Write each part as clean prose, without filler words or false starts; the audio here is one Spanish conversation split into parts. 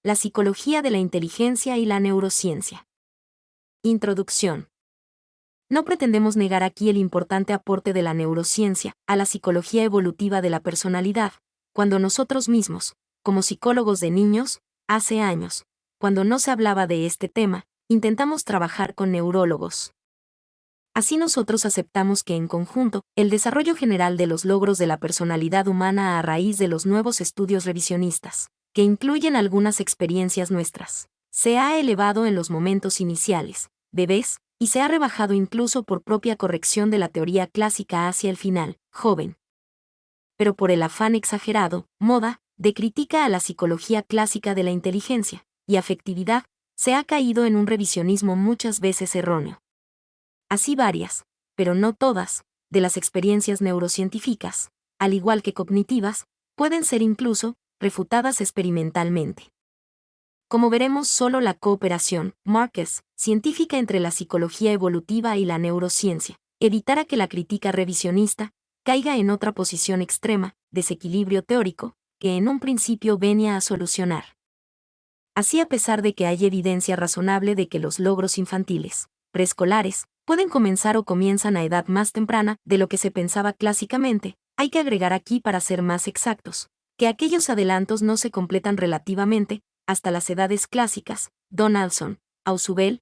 la psicología de la inteligencia y la neurociencia. Introducción. No pretendemos negar aquí el importante aporte de la neurociencia a la psicología evolutiva de la personalidad, cuando nosotros mismos, como psicólogos de niños, hace años, cuando no se hablaba de este tema, intentamos trabajar con neurólogos. Así nosotros aceptamos que en conjunto, el desarrollo general de los logros de la personalidad humana a raíz de los nuevos estudios revisionistas, que incluyen algunas experiencias nuestras, se ha elevado en los momentos iniciales, bebés, y se ha rebajado incluso por propia corrección de la teoría clásica hacia el final, joven. Pero por el afán exagerado, moda, de crítica a la psicología clásica de la inteligencia y afectividad, se ha caído en un revisionismo muchas veces erróneo. Así varias, pero no todas, de las experiencias neurocientíficas, al igual que cognitivas, pueden ser incluso refutadas experimentalmente. Como veremos, solo la cooperación, Marcus, científica entre la psicología evolutiva y la neurociencia, evitará que la crítica revisionista caiga en otra posición extrema, desequilibrio teórico, que en un principio venía a solucionar. Así, a pesar de que hay evidencia razonable de que los logros infantiles, preescolares, pueden comenzar o comienzan a edad más temprana de lo que se pensaba clásicamente, hay que agregar aquí, para ser más exactos, que aquellos adelantos no se completan relativamente hasta las edades clásicas, Donaldson, Ausubel,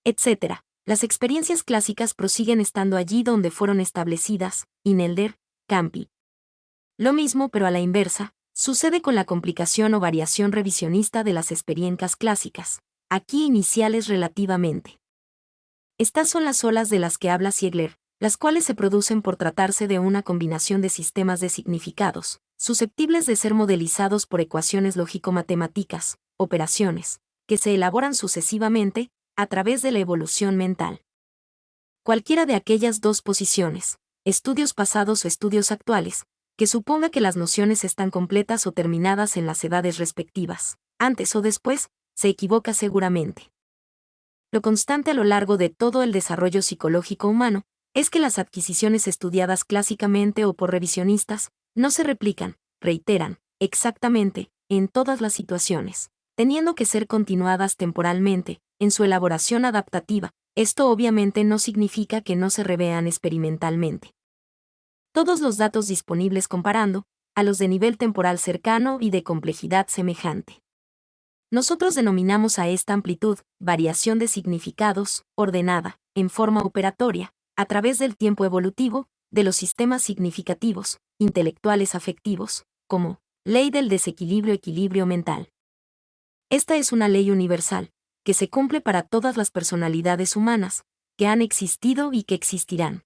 etc. Las experiencias clásicas prosiguen estando allí donde fueron establecidas, Inelder, Campi. Lo mismo, pero a la inversa, sucede con la complicación o variación revisionista de las experiencias clásicas, aquí iniciales relativamente. Estas son las olas de las que habla Ziegler, las cuales se producen por tratarse de una combinación de sistemas de significados, susceptibles de ser modelizados por ecuaciones lógico-matemáticas, operaciones, que se elaboran sucesivamente, a través de la evolución mental. Cualquiera de aquellas dos posiciones, estudios pasados o estudios actuales, que suponga que las nociones están completas o terminadas en las edades respectivas, antes o después, se equivoca seguramente. Lo constante a lo largo de todo el desarrollo psicológico humano es que las adquisiciones estudiadas clásicamente o por revisionistas no se replican, reiteran, exactamente, en todas las situaciones, teniendo que ser continuadas temporalmente, en su elaboración adaptativa. Esto obviamente no significa que no se revean experimentalmente. Todos los datos disponibles comparando a los de nivel temporal cercano y de complejidad semejante. Nosotros denominamos a esta amplitud variación de significados, ordenada, en forma operatoria, a través del tiempo evolutivo, de los sistemas significativos, intelectuales afectivos, como ley del desequilibrio-equilibrio mental. Esta es una ley universal, que se cumple para todas las personalidades humanas, que han existido y que existirán.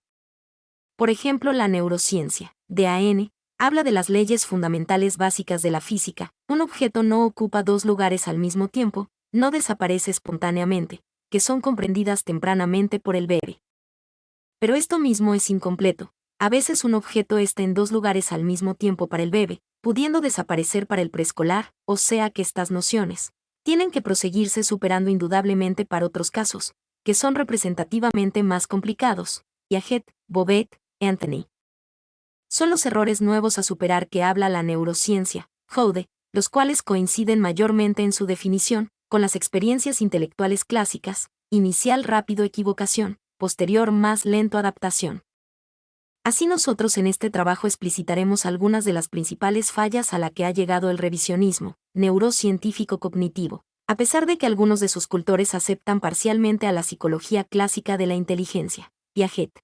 Por ejemplo, la neurociencia, DAN, habla de las leyes fundamentales básicas de la física. Un objeto no ocupa dos lugares al mismo tiempo, no desaparece espontáneamente, que son comprendidas tempranamente por el bebé. Pero esto mismo es incompleto. A veces un objeto está en dos lugares al mismo tiempo para el bebé, pudiendo desaparecer para el preescolar, o sea que estas nociones tienen que proseguirse superando indudablemente para otros casos, que son representativamente más complicados. Piaget, Bobet, Anthony. Son los errores nuevos a superar que habla la neurociencia, Joude, los cuales coinciden mayormente en su definición con las experiencias intelectuales clásicas: inicial rápido equivocación, posterior más lento adaptación. Así nosotros en este trabajo explicitaremos algunas de las principales fallas a la que ha llegado el revisionismo neurocientífico cognitivo, a pesar de que algunos de sus cultores aceptan parcialmente a la psicología clásica de la inteligencia, Piaget.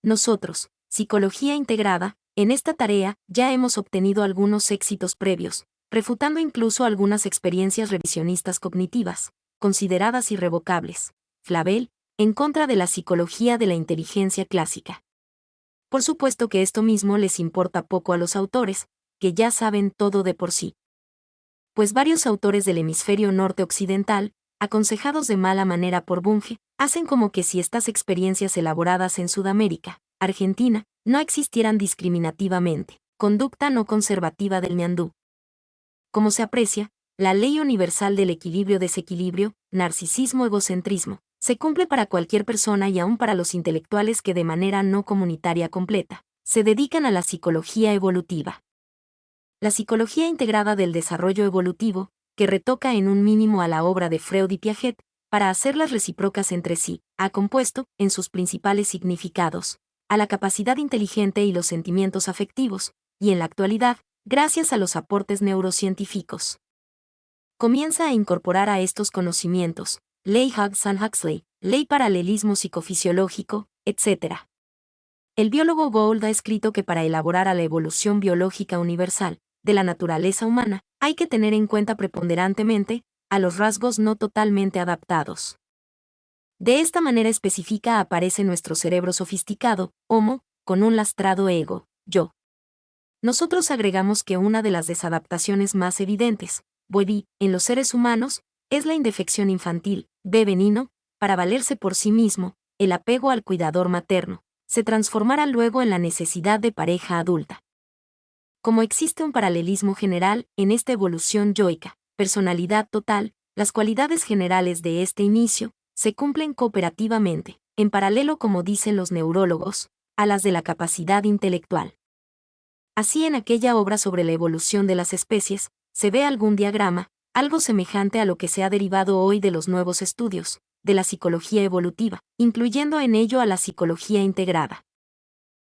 Nosotros, Psicología Integrada, en esta tarea ya hemos obtenido algunos éxitos previos, refutando incluso algunas experiencias revisionistas cognitivas, consideradas irrevocables, Flavel, en contra de la psicología de la inteligencia clásica. Por supuesto que esto mismo les importa poco a los autores, que ya saben todo de por sí. Pues varios autores del hemisferio norte occidental, aconsejados de mala manera por Bunge, hacen como que si estas experiencias elaboradas en Sudamérica, Argentina, no existieran discriminativamente, conducta no conservativa del ñandú. Como se aprecia, la ley universal del equilibrio-desequilibrio, narcisismo-egocentrismo, se cumple para cualquier persona y aún para los intelectuales que de manera no comunitaria completa, se dedican a la psicología evolutiva. La psicología integrada del desarrollo evolutivo que retoca en un mínimo a la obra de Freud y Piaget, para hacerlas recíprocas entre sí, ha compuesto, en sus principales significados, a la capacidad inteligente y los sentimientos afectivos, y en la actualidad, gracias a los aportes neurocientíficos, comienza a incorporar a estos conocimientos, ley Huxley, ley paralelismo psicofisiológico, etc. El biólogo Gould ha escrito que para elaborar a la evolución biológica universal de la naturaleza humana, hay que tener en cuenta preponderantemente a los rasgos no totalmente adaptados. De esta manera específica aparece nuestro cerebro sofisticado, Homo, con un lastrado ego, yo. Nosotros agregamos que una de las desadaptaciones más evidentes, BOD, en los seres humanos, es la indefección infantil, B benigno, para valerse por sí mismo, el apego al cuidador materno, se transformará luego en la necesidad de pareja adulta. Como existe un paralelismo general en esta evolución yoica, personalidad total, las cualidades generales de este inicio se cumplen cooperativamente, en paralelo como dicen los neurólogos, a las de la capacidad intelectual. Así en aquella obra sobre la evolución de las especies, se ve algún diagrama, algo semejante a lo que se ha derivado hoy de los nuevos estudios, de la psicología evolutiva, incluyendo en ello a la psicología integrada.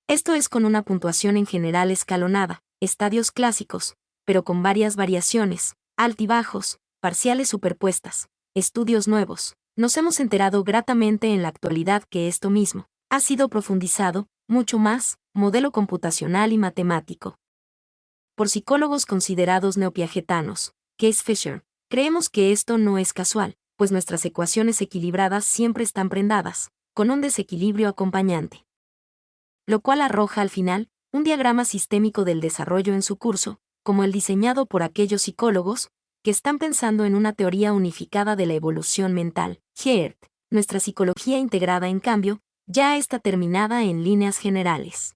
Esto es con una puntuación en general escalonada, estadios clásicos, pero con varias variaciones, altibajos, parciales superpuestas, estudios nuevos. Nos hemos enterado gratamente en la actualidad que esto mismo ha sido profundizado, mucho más, modelo computacional y matemático. Por psicólogos considerados neopiagetanos, Case Fisher, creemos que esto no es casual, pues nuestras ecuaciones equilibradas siempre están prendadas, con un desequilibrio acompañante. Lo cual arroja al final, un diagrama sistémico del desarrollo en su curso, como el diseñado por aquellos psicólogos, que están pensando en una teoría unificada de la evolución mental, GERT. Nuestra psicología integrada, en cambio, ya está terminada en líneas generales.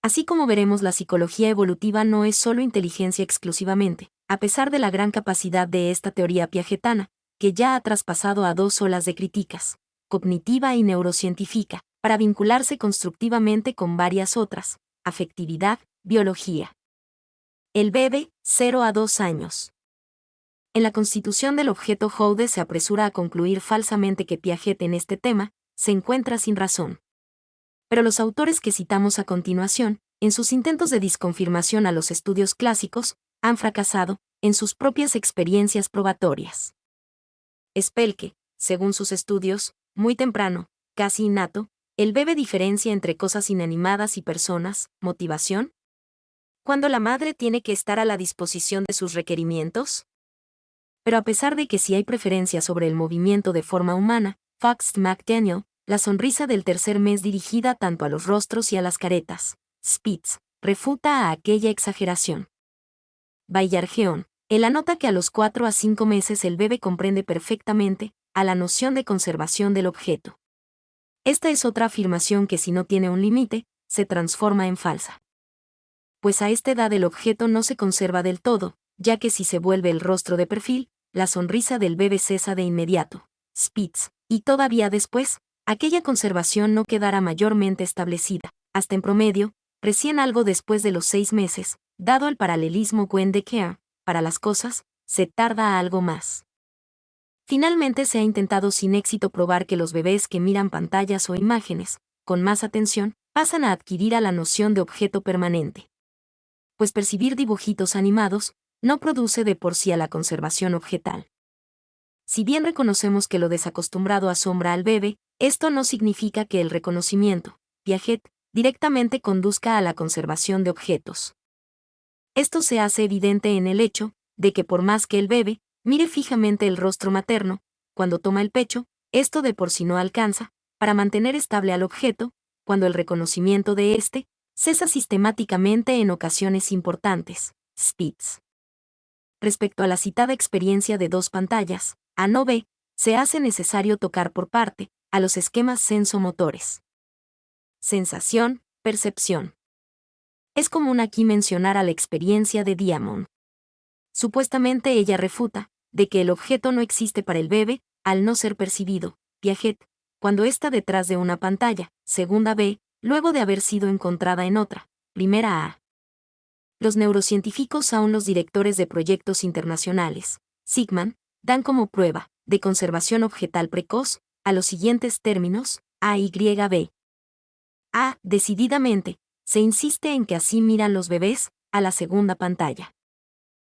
Así como veremos, la psicología evolutiva no es solo inteligencia exclusivamente, a pesar de la gran capacidad de esta teoría piagetana, que ya ha traspasado a dos olas de críticas, cognitiva y neurocientífica, para vincularse constructivamente con varias otras, afectividad, biología. El bebé, 0 a 2 años. En la constitución del objeto Joude se apresura a concluir falsamente que Piaget en este tema se encuentra sin razón. Pero los autores que citamos a continuación, en sus intentos de disconfirmación a los estudios clásicos, han fracasado en sus propias experiencias probatorias. Spelke, según sus estudios, muy temprano, casi innato, el bebé diferencia entre cosas inanimadas y personas, motivación. ¿Cuándo la madre tiene que estar a la disposición de sus requerimientos? Pero a pesar de que sí hay preferencia sobre el movimiento de forma humana, Fox McDaniel, la sonrisa del tercer mes dirigida tanto a los rostros y a las caretas, Spitz, refuta a aquella exageración. Baillargeon, él anota que a los 4 a 5 meses el bebé comprende perfectamente a la noción de conservación del objeto. Esta es otra afirmación que, si no tiene un límite, se transforma en falsa. Pues a esta edad el objeto no se conserva del todo, ya que si se vuelve el rostro de perfil, la sonrisa del bebé cesa de inmediato. Spitz, y todavía después, aquella conservación no quedará mayormente establecida, hasta en promedio, recién algo después de los 6 meses, dado el paralelismo Gwen-de-Kerr, para las cosas, se tarda algo más. Finalmente se ha intentado sin éxito probar que los bebés que miran pantallas o imágenes, con más atención, pasan a adquirir a la noción de objeto permanente. Pues percibir dibujitos animados no produce de por sí a la conservación objetal. Si bien reconocemos que lo desacostumbrado asombra al bebé, esto no significa que el reconocimiento, Piaget, directamente conduzca a la conservación de objetos. Esto se hace evidente en el hecho de que por más que el bebé mire fijamente el rostro materno, cuando toma el pecho, esto de por sí no alcanza para mantener estable al objeto, cuando el reconocimiento de éste cesa sistemáticamente en ocasiones importantes. Spitz. Respecto a la citada experiencia de 2 pantallas, A no B, se hace necesario tocar por parte a los esquemas sensomotores. Sensación, percepción. Es común aquí mencionar a la experiencia de Diamond. Supuestamente ella refuta de que el objeto no existe para el bebé al no ser percibido, Piaget, cuando está detrás de una pantalla, segunda B, luego de haber sido encontrada en otra, primera A. Los neurocientíficos, aún los directores de proyectos internacionales, Sigman, dan como prueba de conservación objetal precoz a los siguientes términos: AYB. A. Decididamente, se insiste en que así miran los bebés a la segunda pantalla.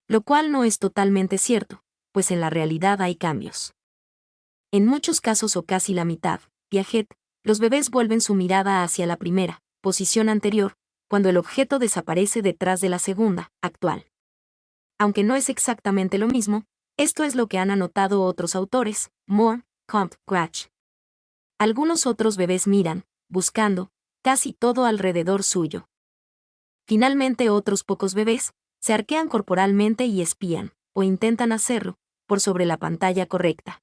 Lo cual no es totalmente cierto, pues en la realidad hay cambios. En muchos casos, o casi la mitad, Piaget, los bebés vuelven su mirada hacia la primera posición anterior, cuando el objeto desaparece detrás de la segunda, actual. Aunque no es exactamente lo mismo, esto es lo que han anotado otros autores, Moore, Comte, Grach. Algunos otros bebés miran, buscando, casi todo alrededor suyo. Finalmente, otros pocos bebés se arquean corporalmente y espían, o intentan hacerlo, por sobre la pantalla correcta.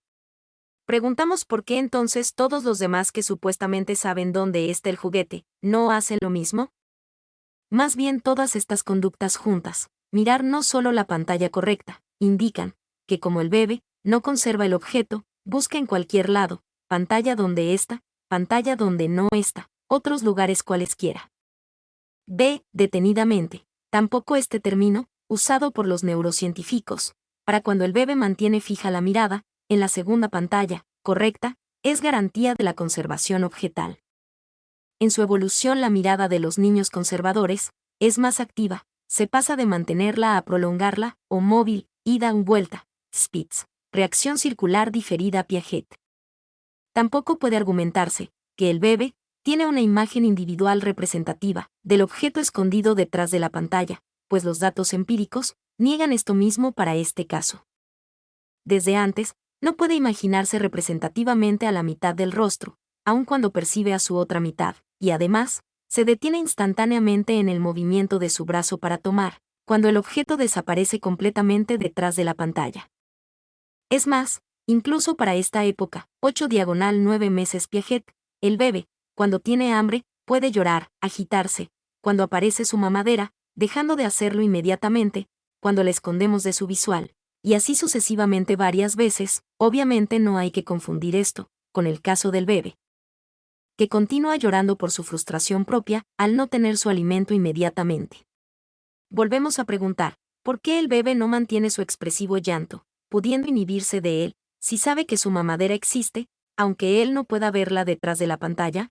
Preguntamos por qué entonces todos los demás que supuestamente saben dónde está el juguete, ¿no hacen lo mismo? Más bien, todas estas conductas juntas, mirar no solo la pantalla correcta, indican que como el bebé no conserva el objeto, busca en cualquier lado, pantalla donde no está, otros lugares cualesquiera. B. Detenidamente. Tampoco este término, usado por los neurocientíficos, para cuando el bebé mantiene fija la mirada en la segunda pantalla correcta, es garantía de la conservación objetal. En su evolución, la mirada de los niños conservadores es más activa, se pasa de mantenerla a prolongarla, o móvil, ida y vuelta, Spitz, reacción circular diferida Piaget. Tampoco puede argumentarse que el bebé tiene una imagen individual representativa del objeto escondido detrás de la pantalla, pues los datos empíricos niegan esto mismo para este caso. Desde antes, no puede imaginarse representativamente a la mitad del rostro, aun cuando percibe a su otra mitad, y además, se detiene instantáneamente en el movimiento de su brazo para tomar, cuando el objeto desaparece completamente detrás de la pantalla. Es más, incluso para esta época, 8/9 meses Piaget, el bebé, cuando tiene hambre, puede llorar, agitarse, cuando aparece su mamadera, dejando de hacerlo inmediatamente, cuando la escondemos de su visual, y así sucesivamente varias veces. Obviamente no hay que confundir esto con el caso del bebé, que continúa llorando por su frustración propia al no tener su alimento inmediatamente. Volvemos a preguntar, ¿por qué el bebé no mantiene su expresivo llanto, pudiendo inhibirse de él, si sabe que su mamadera existe, aunque él no pueda verla detrás de la pantalla?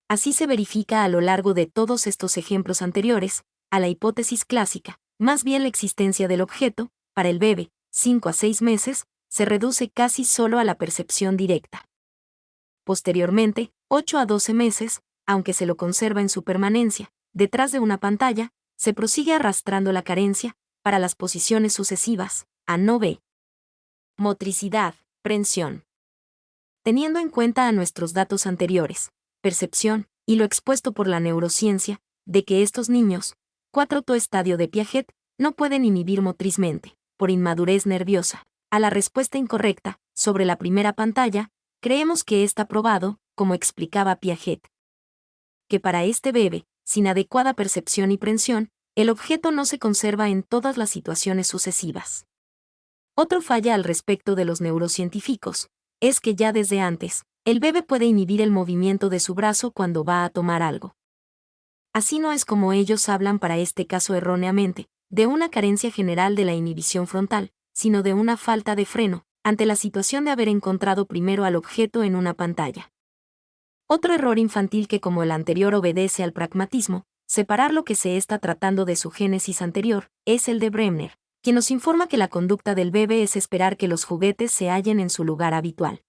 Así se verifica a lo largo de todos estos ejemplos anteriores, a la hipótesis clásica, más bien la existencia del objeto, para el bebé, 5 a 6 meses, se reduce casi solo a la percepción directa. Posteriormente, 8 a 12 meses, aunque se lo conserva en su permanencia, detrás de una pantalla, se prosigue arrastrando la carencia, para las posiciones sucesivas, a no B. Motricidad, prensión. Teniendo en cuenta a nuestros datos anteriores, percepción, y lo expuesto por la neurociencia, de que estos niños, 4º estadio de Piaget, no pueden inhibir motrizmente, por inmadurez nerviosa, a la respuesta incorrecta, sobre la primera pantalla, creemos que está probado, como explicaba Piaget, que para este bebé, sin adecuada percepción y prensión, el objeto no se conserva en todas las situaciones sucesivas. Otro falla al respecto de los neurocientíficos es que ya desde antes, el bebé puede inhibir el movimiento de su brazo cuando va a tomar algo. Así no es como ellos hablan para este caso erróneamente, de una carencia general de la inhibición frontal, sino de una falta de freno, ante la situación de haber encontrado primero al objeto en una pantalla. Otro error infantil que como el anterior obedece al pragmatismo, separar lo que se está tratando de su génesis anterior, es el de Bremner, quien nos informa que la conducta del bebé es esperar que los juguetes se hallen en su lugar habitual.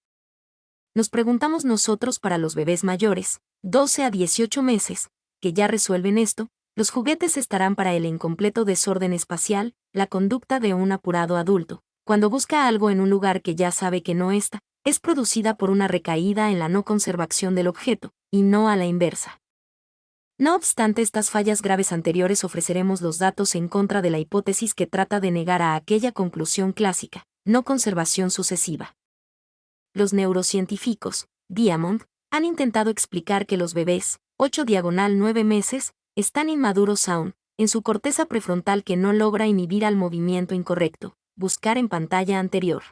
Nos preguntamos nosotros para los bebés mayores, 12 a 18 meses, que ya resuelven esto, los juguetes estarán para el incompleto desorden espacial, la conducta de un apurado adulto, cuando busca algo en un lugar que ya sabe que no está, es producida por una recaída en la no conservación del objeto, y no a la inversa. No obstante estas fallas graves anteriores, ofreceremos los datos en contra de la hipótesis que trata de negar a aquella conclusión clásica, no conservación sucesiva. Los neurocientíficos, Diamond, han intentado explicar que los bebés, 8/9 meses, están inmaduros aún, en su corteza prefrontal que no logra inhibir al movimiento incorrecto, buscar en pantalla anterior.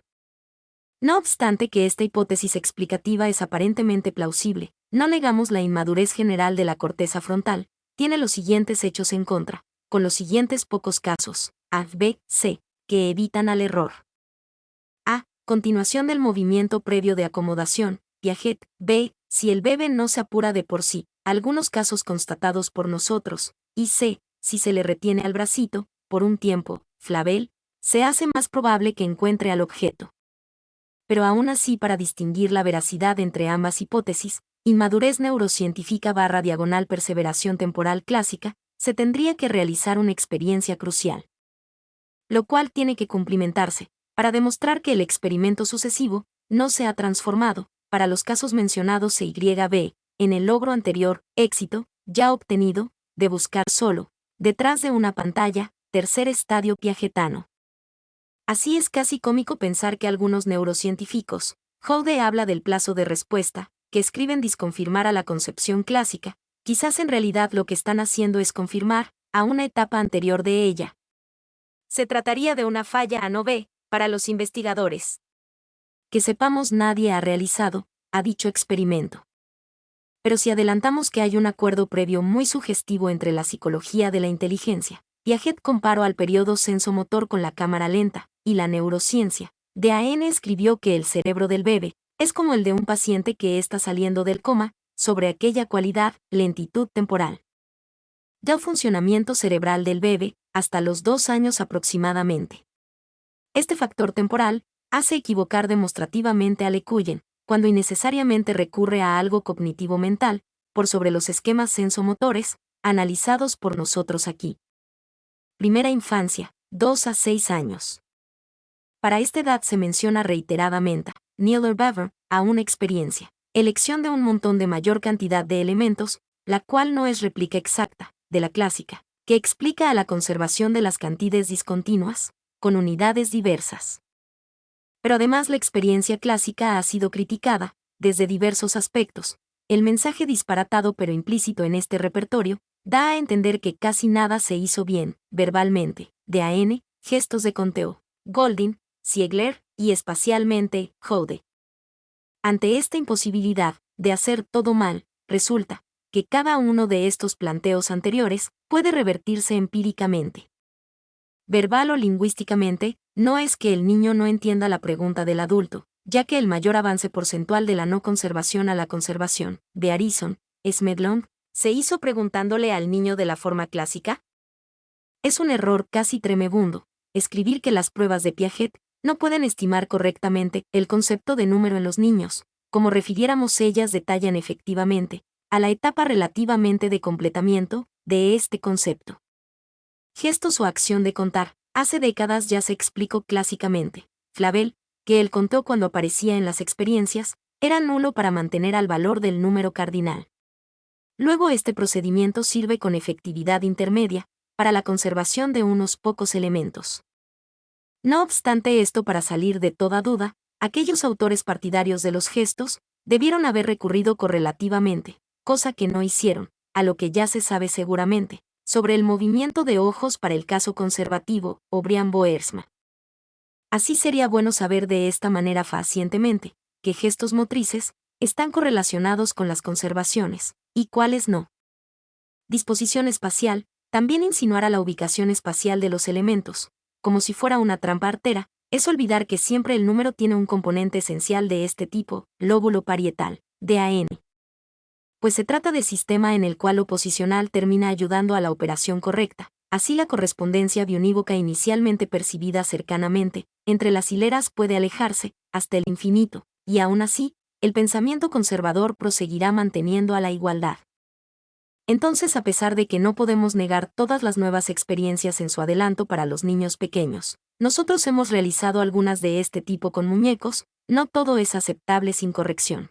No obstante que esta hipótesis explicativa es aparentemente plausible, no negamos la inmadurez general de la corteza frontal, tiene los siguientes hechos en contra. con los siguientes pocos casos, A, B, C, que evitan al error. A. Continuación del movimiento previo de acomodación, Piaget. B. Si el bebé no se apura de por sí, algunos casos constatados por nosotros. Y C. Si se le retiene al bracito, por un tiempo, Flavel, se hace más probable que encuentre al objeto. Pero aún así, para distinguir la veracidad entre ambas hipótesis, inmadurez neurocientífica / perseveración temporal clásica, se tendría que realizar una experiencia crucial. Lo cual tiene que cumplimentarse, para demostrar que el experimento sucesivo no se ha transformado, para los casos mencionados C y B, en el logro anterior, éxito, ya obtenido, de buscar solo, detrás de una pantalla, tercer estadio piagetano. Así es casi cómico pensar que algunos neurocientíficos, Houde habla del plazo de respuesta, que escriben disconfirmar a la concepción clásica, quizás en realidad lo que están haciendo es confirmar, a una etapa anterior de ella. Se trataría de una falla A no B, para los investigadores. Que sepamos, nadie ha realizado, ha dicho experimento. Pero si adelantamos que hay un acuerdo previo muy sugestivo entre la psicología de la inteligencia, Piaget comparó al periodo sensomotor con la cámara lenta, y la neurociencia, DAN escribió que el cerebro del bebé es como el de un paciente que está saliendo del coma, sobre aquella cualidad, lentitud temporal. Ya el funcionamiento cerebral del bebé, hasta los 2 años aproximadamente. Este factor temporal hace equivocar demostrativamente a Lecuyen, cuando innecesariamente recurre a algo cognitivo mental, por sobre los esquemas sensomotores, analizados por nosotros aquí. Primera infancia, 2 a 6 años. Para esta edad se menciona reiteradamente, Nieder-Bever, a una experiencia, elección de un montón de mayor cantidad de elementos, la cual no es réplica exacta, de la clásica, que explica a la conservación de las cantidades discontinuas, con unidades diversas. Pero además la experiencia clásica ha sido criticada, desde diversos aspectos. El mensaje disparatado pero implícito en este repertorio, da a entender que casi nada se hizo bien, verbalmente, DAN, gestos de conteo, Goldin, Ziegler, y espacialmente, Houde. Ante esta imposibilidad de hacer todo mal, resulta que cada uno de estos planteos anteriores puede revertirse empíricamente. Verbal o lingüísticamente, no es que el niño no entienda la pregunta del adulto, ya que el mayor avance porcentual de la no conservación a la conservación, de Harrison, Smedlong, se hizo preguntándole al niño de la forma clásica. Es un error casi tremebundo, escribir que las pruebas de Piaget no pueden estimar correctamente el concepto de número en los niños, como refiriéramos ellas detallan efectivamente, a la etapa relativamente de completamiento de este concepto. Gestos o acción de contar. Hace décadas ya se explicó clásicamente, Flavel, que el conteo cuando aparecía en las experiencias, era nulo para mantener al valor del número cardinal. Luego este procedimiento sirve con efectividad intermedia, para la conservación de unos pocos elementos. No obstante esto, para salir de toda duda, aquellos autores partidarios de los gestos, debieron haber recurrido correlativamente, cosa que no hicieron, a lo que ya se sabe seguramente, sobre el movimiento de ojos para el caso conservativo, o Brian Boersma. Así sería bueno saber de esta manera fehacientemente, qué gestos motrices están correlacionados con las conservaciones, y cuáles no. Disposición espacial, también insinuar a la ubicación espacial de los elementos, como si fuera una trampa artera, es olvidar que siempre el número tiene un componente esencial de este tipo, lóbulo parietal, DAN. Pues se trata de sistema en el cual lo posicional termina ayudando a la operación correcta. Así la correspondencia bionívoca inicialmente percibida cercanamente, entre las hileras puede alejarse, hasta el infinito, y aún así, el pensamiento conservador proseguirá manteniendo a la igualdad. Entonces, a pesar de que no podemos negar todas las nuevas experiencias en su adelanto para los niños pequeños, nosotros hemos realizado algunas de este tipo con muñecos, no todo es aceptable sin corrección.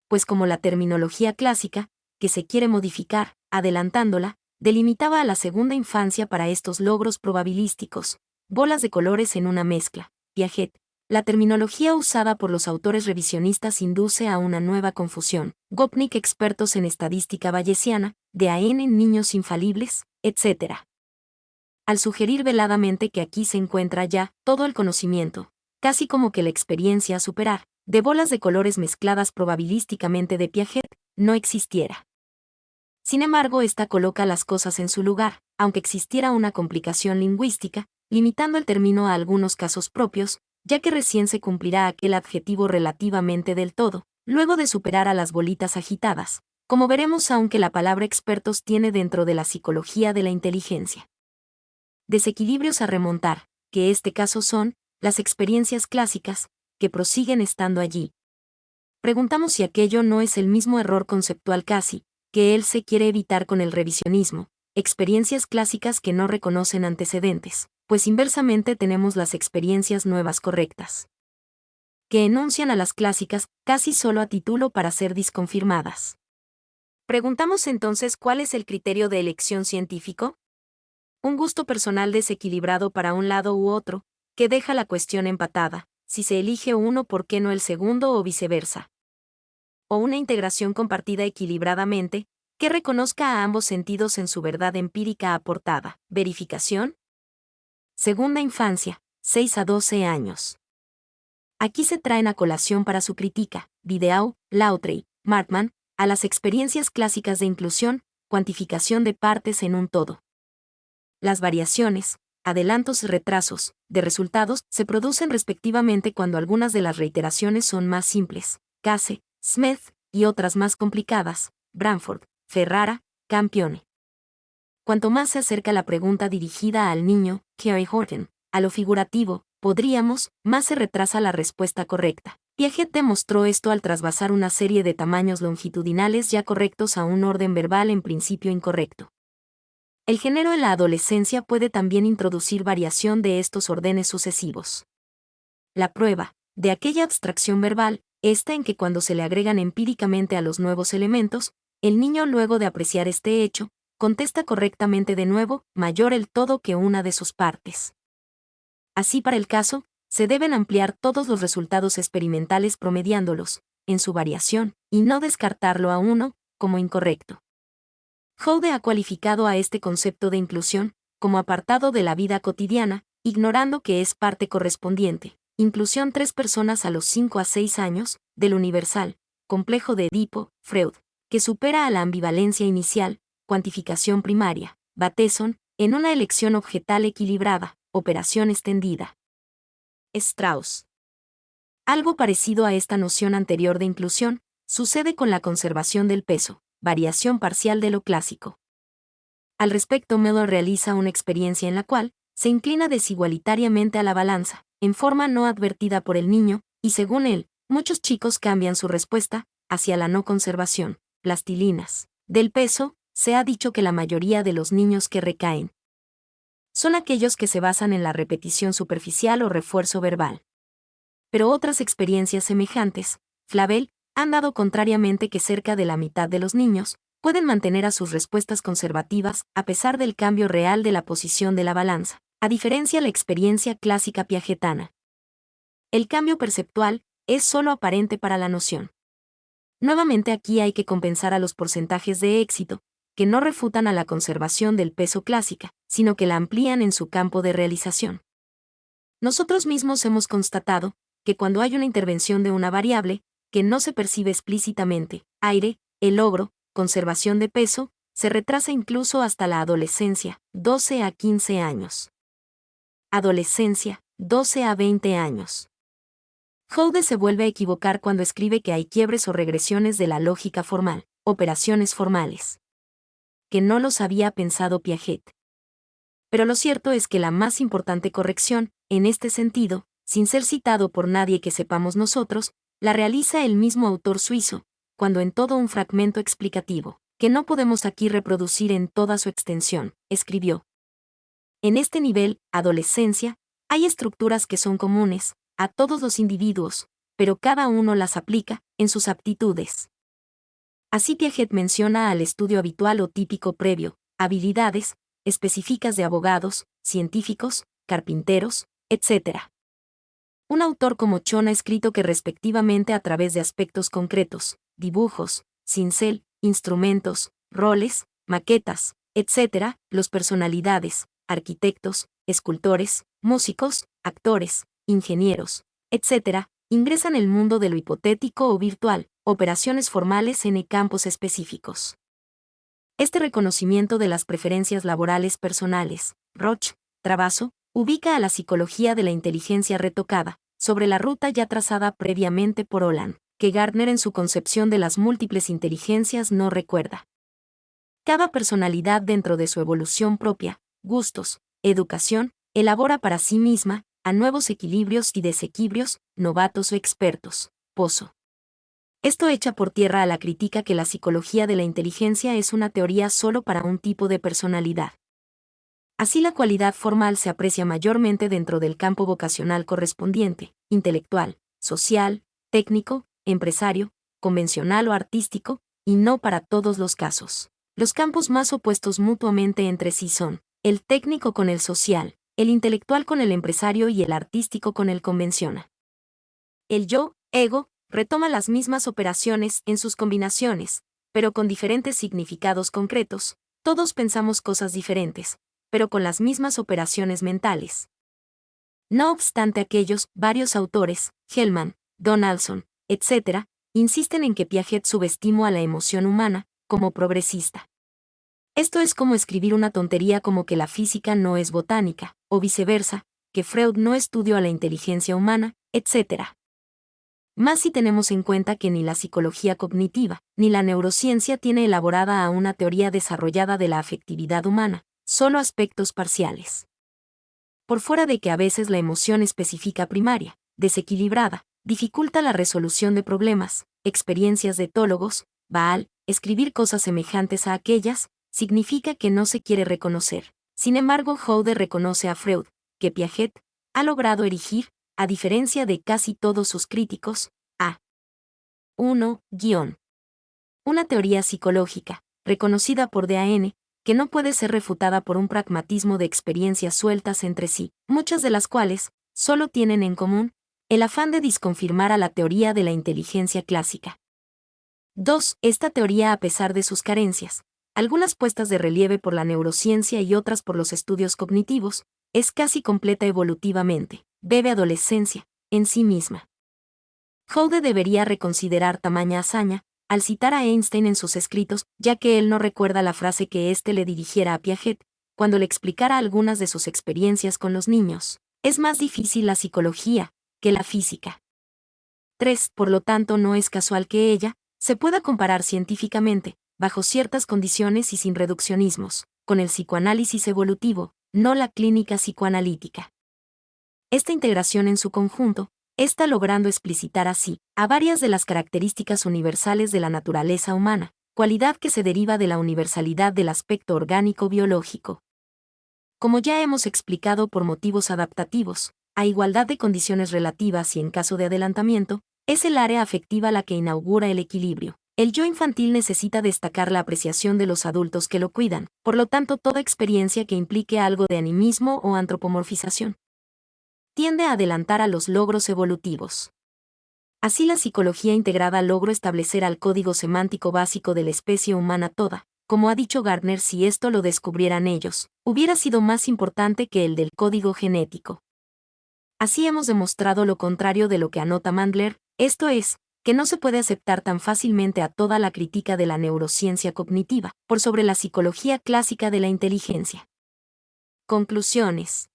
Pues como la terminología clásica, que se quiere modificar, adelantándola, delimitaba a la segunda infancia para estos logros probabilísticos, bolas de colores en una mezcla, Piaget. La terminología usada por los autores revisionistas induce a una nueva confusión. Gopnik, expertos en estadística bayesiana, DAN en niños infalibles, etc. Al sugerir veladamente que aquí se encuentra ya todo el conocimiento, casi como que la experiencia a superar, de bolas de colores mezcladas probabilísticamente de Piaget, no existiera. Sin embargo, esta coloca las cosas en su lugar, aunque existiera una complicación lingüística, limitando el término a algunos casos propios, ya que recién se cumplirá aquel adjetivo relativamente del todo, luego de superar a las bolitas agitadas, como veremos aunque la palabra expertos tiene dentro de la psicología de la inteligencia. Desequilibrios a remontar, que este caso son, las experiencias clásicas, que prosiguen estando allí. Preguntamos si aquello no es el mismo error conceptual casi, que él se quiere evitar con el revisionismo, experiencias clásicas que no reconocen antecedentes, pues inversamente tenemos las experiencias nuevas correctas, que enuncian a las clásicas casi solo a título para ser disconfirmadas. Preguntamos entonces cuál es el criterio de elección científico. Un gusto personal desequilibrado para un lado u otro, que deja la cuestión empatada, si se elige uno por qué no el segundo o viceversa. O una integración compartida equilibradamente, que reconozca a ambos sentidos en su verdad empírica aportada. Verificación. Segunda infancia, 6 a 12 años. Aquí se traen a colación para su crítica, Videau, Lautrey, Martman, a las experiencias clásicas de inclusión, cuantificación de partes en un todo. Las variaciones, adelantos y retrasos, de resultados, se producen respectivamente cuando algunas de las reiteraciones son más simples, Case, Smith, y otras más complicadas, Branford, Ferrara, Campione. Cuanto más se acerca la pregunta dirigida al niño, Kerry Horton, a lo figurativo, podríamos, más se retrasa la respuesta correcta. Piaget demostró esto al trasvasar una serie de tamaños longitudinales ya correctos a un orden verbal en principio incorrecto. El género en la adolescencia puede también introducir variación de estos órdenes sucesivos. La prueba, de aquella abstracción verbal, está en que cuando se le agregan empíricamente a los nuevos elementos, el niño luego de apreciar este hecho, contesta correctamente de nuevo, mayor el todo que una de sus partes. Así para el caso, se deben ampliar todos los resultados experimentales promediándolos, en su variación, y no descartarlo a uno, como incorrecto. Hode ha cualificado a este concepto de inclusión, como apartado de la vida cotidiana, ignorando que es parte correspondiente. Inclusión 3 personas a los 5 a 6 años, del universal, complejo de Edipo, Freud, que supera a la ambivalencia inicial, cuantificación primaria, Bateson, en una elección objetal equilibrada, operación extendida. Strauss. Algo parecido a esta noción anterior de inclusión, sucede con la conservación del peso, variación parcial de lo clásico. Al respecto, Miller realiza una experiencia en la cual se inclina desigualitariamente a la balanza, en forma no advertida por el niño, y según él, muchos chicos cambian su respuesta hacia la no conservación, plastilinas. Del peso, se ha dicho que la mayoría de los niños que recaen son aquellos que se basan en la repetición superficial o refuerzo verbal. Pero otras experiencias semejantes, Flavel, han dado contrariamente que cerca de la mitad de los niños pueden mantener a sus respuestas conservativas a pesar del cambio real de la posición de la balanza, a diferencia de la experiencia clásica piagetana. El cambio perceptual es solo aparente para la noción. Nuevamente aquí hay que compensar a los porcentajes de éxito, que no refutan a la conservación del peso clásica, sino que la amplían en su campo de realización. Nosotros mismos hemos constatado que cuando hay una intervención de una variable, que no se percibe explícitamente, aire, el logro, conservación de peso, se retrasa incluso hasta la adolescencia, 12 a 15 años. Adolescencia, 12 a 20 años. Hode se vuelve a equivocar cuando escribe que hay quiebres o regresiones de la lógica formal, operaciones formales. Que no los había pensado Piaget. Pero lo cierto es que la más importante corrección, en este sentido, sin ser citado por nadie que sepamos nosotros, la realiza el mismo autor suizo, cuando en todo un fragmento explicativo, que no podemos aquí reproducir en toda su extensión, escribió. En este nivel, adolescencia, hay estructuras que son comunes a todos los individuos, pero cada uno las aplica en sus aptitudes. Así Piaget menciona al estudio habitual o típico previo, habilidades específicas de abogados, científicos, carpinteros, etc. Un autor como Chon ha escrito que respectivamente a través de aspectos concretos, dibujos, cincel, instrumentos, roles, maquetas, etc., los personalidades, arquitectos, escultores, músicos, actores, ingenieros, etc., ingresan el mundo de lo hipotético o virtual, operaciones formales en campos específicos. Este reconocimiento de las preferencias laborales personales, Roch, Travasso, ubica a la psicología de la inteligencia retocada, sobre la ruta ya trazada previamente por Holland, que Gardner en su concepción de las múltiples inteligencias no recuerda. Cada personalidad dentro de su evolución propia, gustos, educación, elabora para sí misma, a nuevos equilibrios y desequilibrios, novatos o expertos, pozo. Esto echa por tierra a la crítica que la psicología de la inteligencia es una teoría solo para un tipo de personalidad. Así la cualidad formal se aprecia mayormente dentro del campo vocacional correspondiente, intelectual, social, técnico, empresario, convencional o artístico, y no para todos los casos. Los campos más opuestos mutuamente entre sí son el técnico con el social, el intelectual con el empresario y el artístico con el convencional. El yo, ego, retoma las mismas operaciones en sus combinaciones, pero con diferentes significados concretos. Todos pensamos cosas diferentes, pero con las mismas operaciones mentales. No obstante, varios autores, Hellman, Donaldson, etc., insisten en que Piaget subestimó a la emoción humana, como progresista. Esto es como escribir una tontería como que la física no es botánica, o viceversa, que Freud no estudió a la inteligencia humana, etc. Más si tenemos en cuenta que ni la psicología cognitiva, ni la neurociencia tiene elaborada a una teoría desarrollada de la afectividad humana, solo aspectos parciales. Por fuera de que a veces la emoción específica primaria, desequilibrada, dificulta la resolución de problemas, experiencias de etólogos, Baal, escribir cosas semejantes a aquellas, significa que no se quiere reconocer. Sin embargo, Hode reconoce a Freud, que Piaget ha logrado erigir, a diferencia de casi todos sus críticos, a 1. Una teoría psicológica, reconocida por Dan, que no puede ser refutada por un pragmatismo de experiencias sueltas entre sí, muchas de las cuales solo tienen en común el afán de disconfirmar a la teoría de la inteligencia clásica. 2. Esta teoría, a pesar de sus carencias, algunas puestas de relieve por la neurociencia y otras por los estudios cognitivos, es casi completa evolutivamente, bebe adolescencia, en sí misma. Hode debería reconsiderar tamaña hazaña, al citar a Einstein en sus escritos, ya que él no recuerda la frase que éste le dirigiera a Piaget, cuando le explicara algunas de sus experiencias con los niños. Es más difícil la psicología que la física. 3. Por lo tanto, no es casual que ella se pueda comparar científicamente, bajo ciertas condiciones y sin reduccionismos, con el psicoanálisis evolutivo, no la clínica psicoanalítica. Esta integración en su conjunto está logrando explicitar así a varias de las características universales de la naturaleza humana, cualidad que se deriva de la universalidad del aspecto orgánico biológico. Como ya hemos explicado, por motivos adaptativos, a igualdad de condiciones relativas y en caso de adelantamiento, es el área afectiva la que inaugura el equilibrio. El yo infantil necesita destacar la apreciación de los adultos que lo cuidan, por lo tanto toda experiencia que implique algo de animismo o antropomorfización tiende a adelantar a los logros evolutivos. Así la psicología integrada logró establecer al código semántico básico de la especie humana toda. Como ha dicho Gardner, si esto lo descubrieran ellos, hubiera sido más importante que el del código genético. Así hemos demostrado lo contrario de lo que anota Mandler, esto es, que no se puede aceptar tan fácilmente a toda la crítica de la neurociencia cognitiva, por sobre la psicología clásica de la inteligencia. Conclusiones.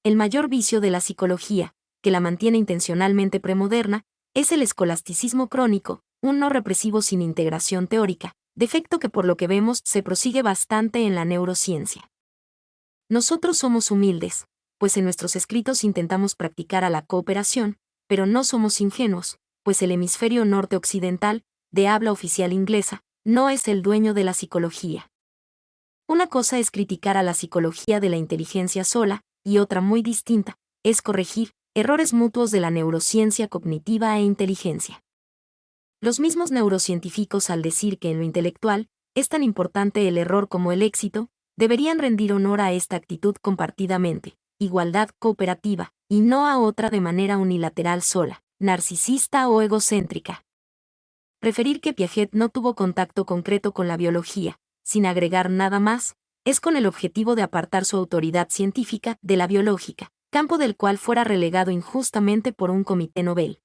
El mayor vicio de la psicología, que la mantiene intencionalmente premoderna, es el escolasticismo crónico, un no represivo sin integración teórica, defecto que por lo que vemos se prosigue bastante en la neurociencia. Nosotros somos humildes, pues en nuestros escritos intentamos practicar a la cooperación, pero no somos ingenuos, pues el hemisferio norte occidental, de habla oficial inglesa, no es el dueño de la psicología. Una cosa es criticar a la psicología de la inteligencia sola, y otra muy distinta, es corregir errores mutuos de la neurociencia cognitiva e inteligencia. Los mismos neurocientíficos, al decir que en lo intelectual es tan importante el error como el éxito, deberían rendir honor a esta actitud compartidamente, igualdad cooperativa, y no a otra de manera unilateral sola, narcisista o egocéntrica. Preferir que Piaget no tuvo contacto concreto con la biología, sin agregar nada más, es con el objetivo de apartar su autoridad científica de la biológica, campo del cual fuera relegado injustamente por un comité Nobel.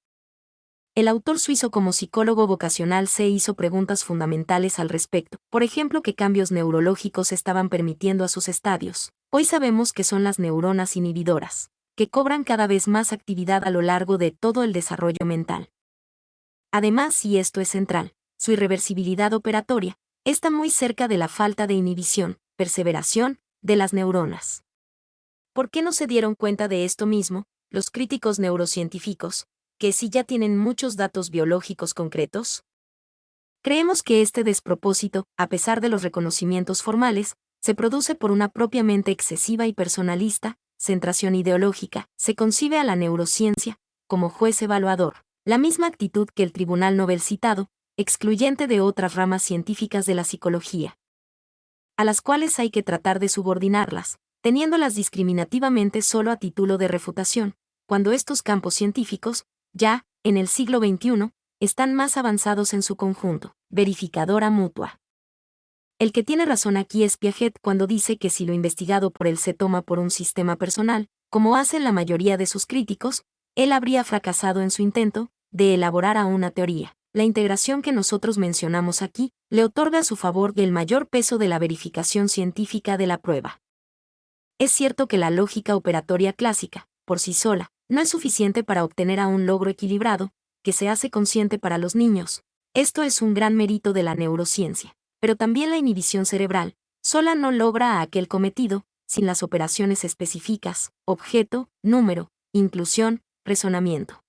El autor suizo como psicólogo vocacional se hizo preguntas fundamentales al respecto, por ejemplo, qué cambios neurológicos estaban permitiendo a sus estadios. Hoy sabemos que son las neuronas inhibidoras, que cobran cada vez más actividad a lo largo de todo el desarrollo mental. Además, y esto es central, su irreversibilidad operatoria está muy cerca de la falta de inhibición, perseveración, de las neuronas. ¿Por qué no se dieron cuenta de esto mismo, los críticos neurocientíficos, que sí ya tienen muchos datos biológicos concretos? Creemos que este despropósito, a pesar de los reconocimientos formales, se produce por una propiamente excesiva y personalista centración ideológica. Se concibe a la neurociencia como juez evaluador, la misma actitud que el Tribunal Nobel citado, excluyente de otras ramas científicas de la psicología, a las cuales hay que tratar de subordinarlas, teniéndolas discriminativamente solo a título de refutación, cuando estos campos científicos, ya, en el siglo XXI, están más avanzados en su conjunto. Verificadora mutua. El que tiene razón aquí es Piaget cuando dice que si lo investigado por él se toma por un sistema personal, como hacen la mayoría de sus críticos, él habría fracasado en su intento de elaborar a una teoría. La integración que nosotros mencionamos aquí le otorga a su favor el mayor peso de la verificación científica de la prueba. Es cierto que la lógica operatoria clásica, por sí sola, no es suficiente para obtener a un logro equilibrado, que se hace consciente para los niños. Esto es un gran mérito de la neurociencia. Pero también la inhibición cerebral, sola no logra aquel cometido, sin las operaciones específicas, objeto, número, inclusión, razonamiento.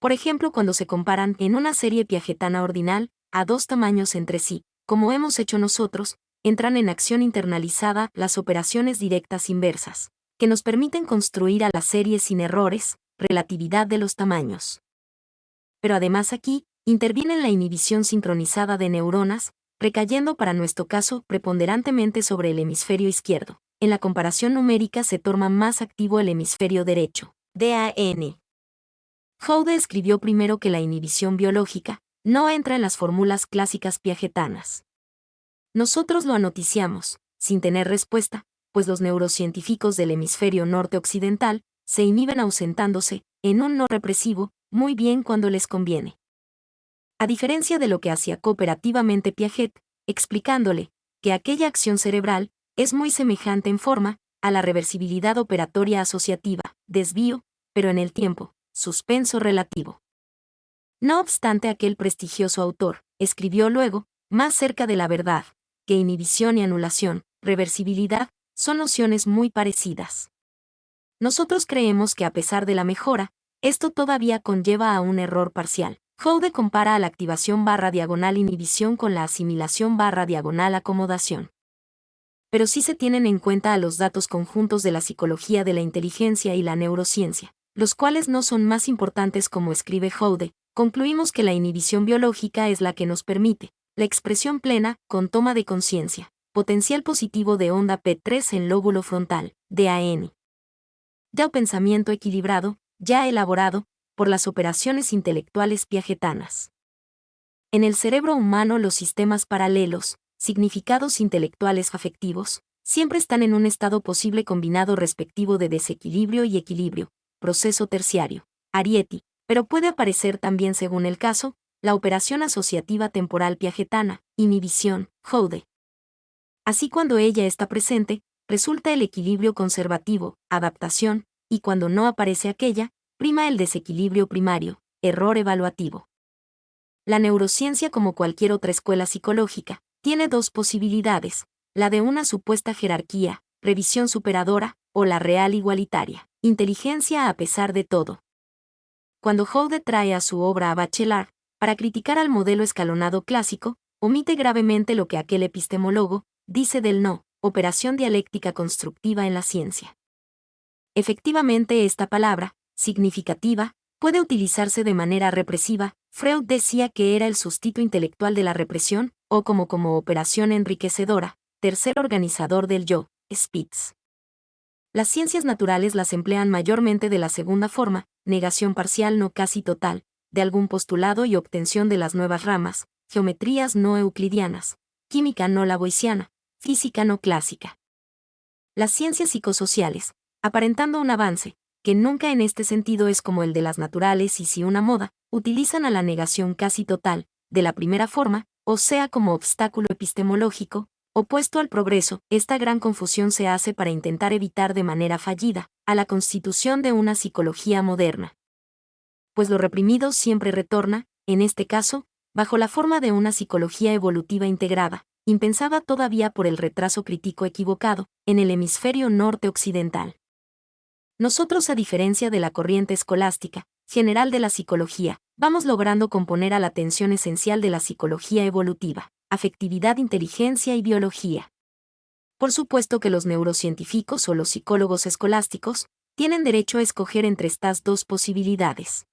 Por ejemplo, cuando se comparan en una serie piagetana ordinal, a dos tamaños entre sí, como hemos hecho nosotros, entran en acción internalizada las operaciones directas inversas, que nos permiten construir a la serie sin errores, relatividad de los tamaños. Pero además aquí, interviene la inhibición sincronizada de neuronas, recayendo para nuestro caso preponderantemente sobre el hemisferio izquierdo. En la comparación numérica se torna más activo el hemisferio derecho. DAN. Houde escribió primero que la inhibición biológica no entra en las fórmulas clásicas piagetanas. Nosotros lo anoticiamos, sin tener respuesta, pues los neurocientíficos del hemisferio norte occidental se inhiben ausentándose, en un no represivo, muy bien cuando les conviene. A diferencia de lo que hacía cooperativamente Piaget, explicándole que aquella acción cerebral es muy semejante en forma a la reversibilidad operatoria asociativa, desvío, pero en el tiempo, suspenso relativo. No obstante, aquel prestigioso autor escribió luego, más cerca de la verdad, que inhibición y anulación, reversibilidad, son nociones muy parecidas. Nosotros creemos que a pesar de la mejora, esto todavía conlleva a un error parcial. Houde compara a la activación / inhibición con la asimilación / acomodación. Pero sí se tienen en cuenta a los datos conjuntos de la psicología de la inteligencia y la neurociencia, los cuales no son más importantes como escribe Houde. Concluimos que la inhibición biológica es la que nos permite la expresión plena, con toma de conciencia, potencial positivo de onda P3 en lóbulo frontal, DAN. Ya o pensamiento equilibrado, ya elaborado, por las operaciones intelectuales piagetanas. En el cerebro humano los sistemas paralelos, significados intelectuales afectivos, siempre están en un estado posible combinado respectivo de desequilibrio y equilibrio, proceso terciario, Arietti, pero puede aparecer también según el caso, la operación asociativa temporal piagetana, inhibición, Houde. Así cuando ella está presente, resulta el equilibrio conservativo, adaptación, y cuando no aparece aquella, prima el desequilibrio primario, error evaluativo. La neurociencia, como cualquier otra escuela psicológica, tiene dos posibilidades, la de una supuesta jerarquía, revisión superadora, o la real igualitaria, inteligencia a pesar de todo. Cuando Houde trae a su obra a Bachelard, para criticar al modelo escalonado clásico, omite gravemente lo que aquel epistemólogo dice del no, operación dialéctica constructiva en la ciencia. Efectivamente, esta palabra, significativa, puede utilizarse de manera represiva. Freud decía que era el sustituto intelectual de la represión, o como operación enriquecedora, tercer organizador del yo, Spitz. Las ciencias naturales las emplean mayormente de la segunda forma, negación parcial no casi total, de algún postulado y obtención de las nuevas ramas, geometrías no euclidianas, química no lavoisiana, física no clásica. Las ciencias psicosociales, aparentando un avance, que nunca en este sentido es como el de las naturales y si una moda, utilizan a la negación casi total, de la primera forma, o sea como obstáculo epistemológico, opuesto al progreso. Esta gran confusión se hace para intentar evitar de manera fallida a la constitución de una psicología moderna. Pues lo reprimido siempre retorna, en este caso, bajo la forma de una psicología evolutiva integrada, impensada todavía por el retraso crítico equivocado, en el hemisferio norte occidental. Nosotros, a diferencia de la corriente escolástica, general de la psicología, vamos logrando componer a la tensión esencial de la psicología evolutiva, afectividad, inteligencia y biología. Por supuesto que los neurocientíficos o los psicólogos escolásticos tienen derecho a escoger entre estas dos posibilidades,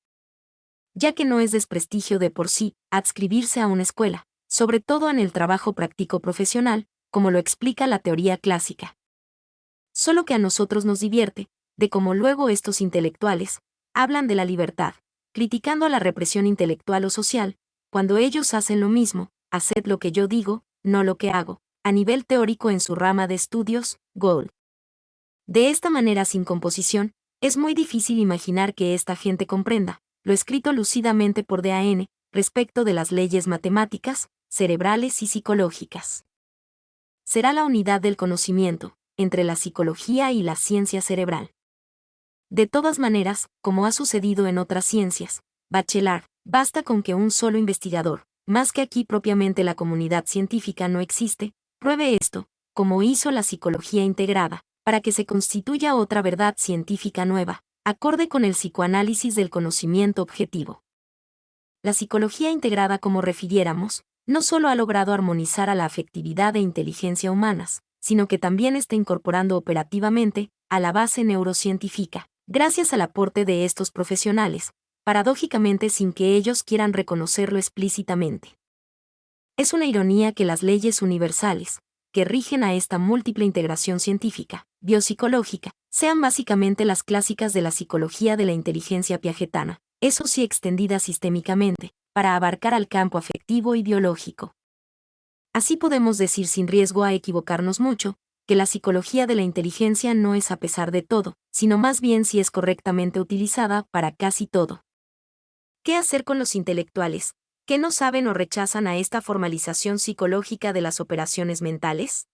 ya que no es desprestigio de por sí adscribirse a una escuela, sobre todo en el trabajo práctico profesional, como lo explica la teoría clásica. Solo que a nosotros nos divierte, de cómo luego estos intelectuales hablan de la libertad, criticando a la represión intelectual o social, cuando ellos hacen lo mismo, haced lo que yo digo, no lo que hago, a nivel teórico en su rama de estudios, Gould. De esta manera sin composición, es muy difícil imaginar que esta gente comprenda lo escrito lúcidamente por DAN, respecto de las leyes matemáticas, cerebrales y psicológicas. Será la unidad del conocimiento, entre la psicología y la ciencia cerebral. De todas maneras, como ha sucedido en otras ciencias, Bachelard, basta con que un solo investigador, más que aquí propiamente la comunidad científica no existe, pruebe esto, como hizo la psicología integrada, para que se constituya otra verdad científica nueva, acorde con el psicoanálisis del conocimiento objetivo. La psicología integrada, como refiriéramos, no solo ha logrado armonizar a la afectividad e inteligencia humanas, sino que también está incorporando operativamente a la base neurocientífica, gracias al aporte de estos profesionales, paradójicamente sin que ellos quieran reconocerlo explícitamente. Es una ironía que las leyes universales, que rigen a esta múltiple integración científica, biopsicológica, sean básicamente las clásicas de la psicología de la inteligencia piagetana, eso sí extendida sistémicamente, para abarcar al campo afectivo y biológico. Así podemos decir sin riesgo a equivocarnos mucho, que la psicología de la inteligencia no es a pesar de todo, sino más bien si es correctamente utilizada para casi todo. ¿Qué hacer con los intelectuales, que no saben o rechazan a esta formalización psicológica de las operaciones mentales?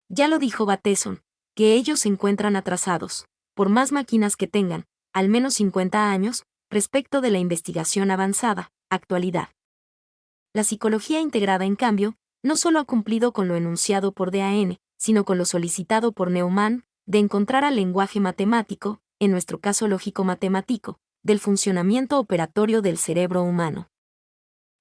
Ya lo dijo Bateson, que ellos se encuentran atrasados, por más máquinas que tengan, al menos 50 años, respecto de la investigación avanzada, actualidad. La psicología integrada, en cambio, no solo ha cumplido con lo enunciado por DAN, sino con lo solicitado por Neumann, de encontrar al lenguaje matemático, en nuestro caso lógico-matemático, del funcionamiento operatorio del cerebro humano.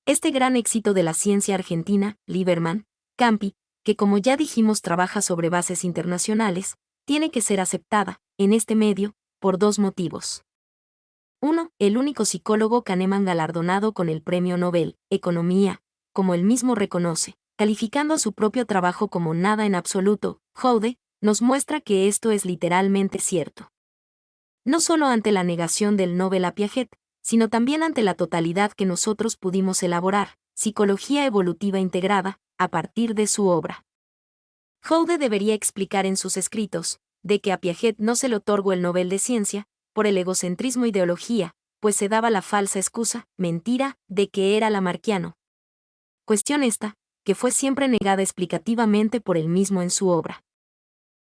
Este gran éxito de la ciencia argentina, Lieberman, Campi, que como ya dijimos trabaja sobre bases internacionales, tiene que ser aceptada, en este medio, por dos motivos. 1. El único psicólogo Kahneman galardonado con el Premio Nobel, Economía, como él mismo reconoce, calificando a su propio trabajo como nada en absoluto, Joude, nos muestra que esto es literalmente cierto. No solo ante la negación del Nobel a Piaget, sino también ante la totalidad que nosotros pudimos elaborar, psicología evolutiva integrada, a partir de su obra. Joude debería explicar en sus escritos, de que a Piaget no se le otorgó el Nobel de Ciencia, por el egocentrismo ideología, pues se daba la falsa excusa, mentira, de que era lamarckiano. Cuestión esta, que fue siempre negada explicativamente por él mismo en su obra.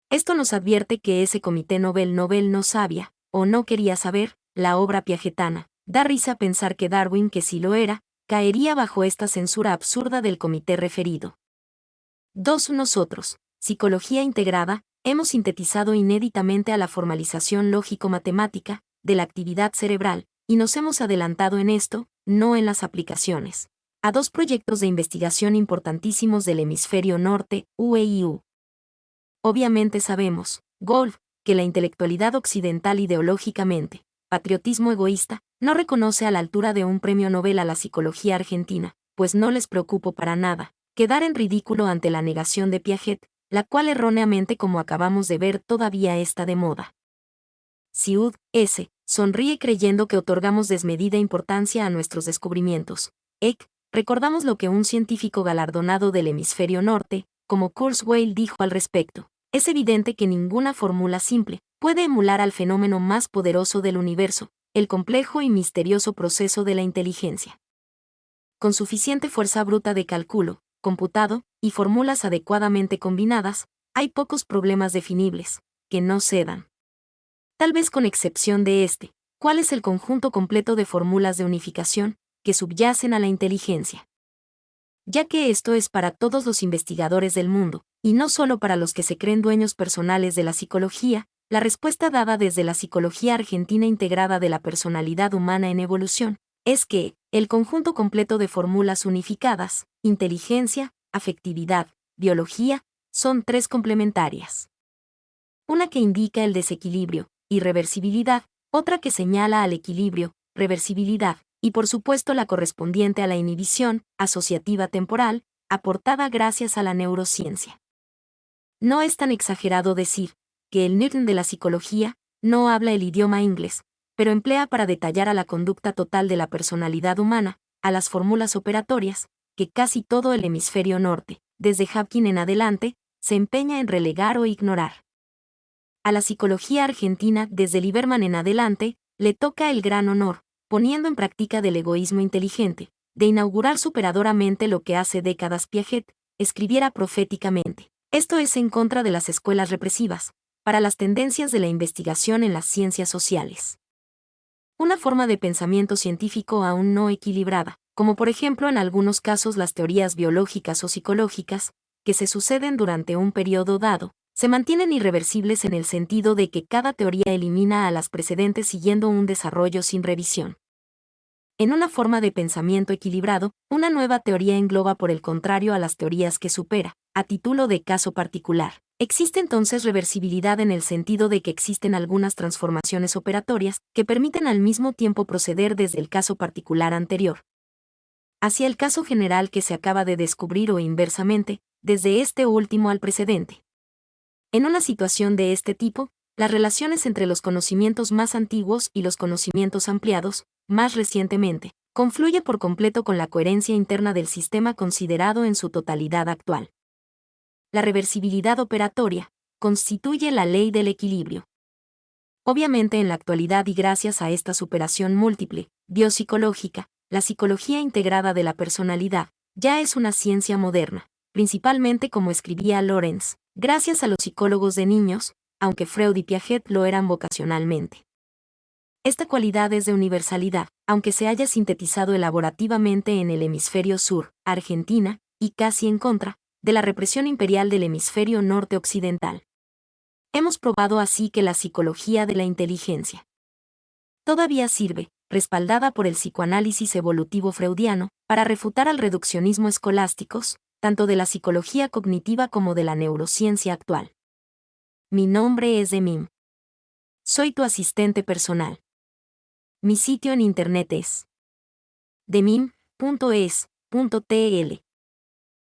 Esto nos advierte que ese comité Nobel no sabía, o no quería saber, la obra piagetana. Da risa pensar que Darwin, que sí lo era, caería bajo esta censura absurda del comité referido. 2. Nosotros, psicología integrada, hemos sintetizado inéditamente a la formalización lógico-matemática de la actividad cerebral, y nos hemos adelantado en esto, no en las aplicaciones, a dos proyectos de investigación importantísimos del hemisferio norte, UEIU. Obviamente sabemos, Gould, que la intelectualidad occidental ideológicamente, patriotismo egoísta, no reconoce a la altura de un premio Nobel a la psicología argentina, pues no les preocupó para nada quedar en ridículo ante la negación de Piaget, la cual erróneamente, como acabamos de ver, todavía está de moda. Siud, S. sonríe creyendo que otorgamos desmedida importancia a nuestros descubrimientos. Eck, recordamos lo que un científico galardonado del hemisferio norte, como Kurzweil, dijo al respecto. Es evidente que ninguna fórmula simple, puede emular al fenómeno más poderoso del universo, el complejo y misterioso proceso de la inteligencia. Con suficiente fuerza bruta de cálculo, computado, y fórmulas adecuadamente combinadas, hay pocos problemas definibles, que no cedan. Tal vez con excepción de este, ¿cuál es el conjunto completo de fórmulas de unificación que subyacen a la inteligencia? Ya que esto es para todos los investigadores del mundo, y no solo para los que se creen dueños personales de la psicología, la respuesta dada desde la psicología argentina integrada de la personalidad humana en evolución, es que, el conjunto completo de fórmulas unificadas, inteligencia, afectividad, biología, son tres complementarias. Una que indica el desequilibrio, irreversibilidad, otra que señala al equilibrio, reversibilidad, y por supuesto la correspondiente a la inhibición, asociativa temporal, aportada gracias a la neurociencia. No es tan exagerado decir que el Newton de la psicología no habla el idioma inglés, pero emplea para detallar a la conducta total de la personalidad humana, a las fórmulas operatorias, que casi todo el hemisferio norte, desde Hawking en adelante, se empeña en relegar o ignorar. A la psicología argentina, desde Lieberman en adelante, le toca el gran honor, poniendo en práctica del egoísmo inteligente, de inaugurar superadoramente lo que hace décadas Piaget escribiera proféticamente. Esto es en contra de las escuelas represivas, para las tendencias de la investigación en las ciencias sociales. Una forma de pensamiento científico aún no equilibrada, como por ejemplo en algunos casos las teorías biológicas o psicológicas, que se suceden durante un periodo dado, se mantienen irreversibles en el sentido de que cada teoría elimina a las precedentes siguiendo un desarrollo sin revisión. En una forma de pensamiento equilibrado, una nueva teoría engloba por el contrario a las teorías que supera, a título de caso particular. Existe entonces reversibilidad en el sentido de que existen algunas transformaciones operatorias que permiten al mismo tiempo proceder desde el caso particular anterior hacia el caso general que se acaba de descubrir o inversamente, desde este último al precedente. En una situación de este tipo, las relaciones entre los conocimientos más antiguos y los conocimientos ampliados, más recientemente, confluye por completo con la coherencia interna del sistema considerado en su totalidad actual. La reversibilidad operatoria constituye la ley del equilibrio. Obviamente en la actualidad y gracias a esta superación múltiple, biopsicológica, la psicología integrada de la personalidad ya es una ciencia moderna, principalmente como escribía Lorenz, gracias a los psicólogos de niños, aunque Freud y Piaget lo eran vocacionalmente. Esta cualidad es de universalidad, aunque se haya sintetizado elaborativamente en el hemisferio sur, Argentina, y casi en contra, de la represión imperial del hemisferio norte occidental. Hemos probado así que la psicología de la inteligencia todavía sirve, respaldada por el psicoanálisis evolutivo freudiano, para refutar al reduccionismo escolásticos, tanto de la psicología cognitiva como de la neurociencia actual. Mi nombre es Demim. Soy tu asistente personal. Mi sitio en internet es demim.es.tl.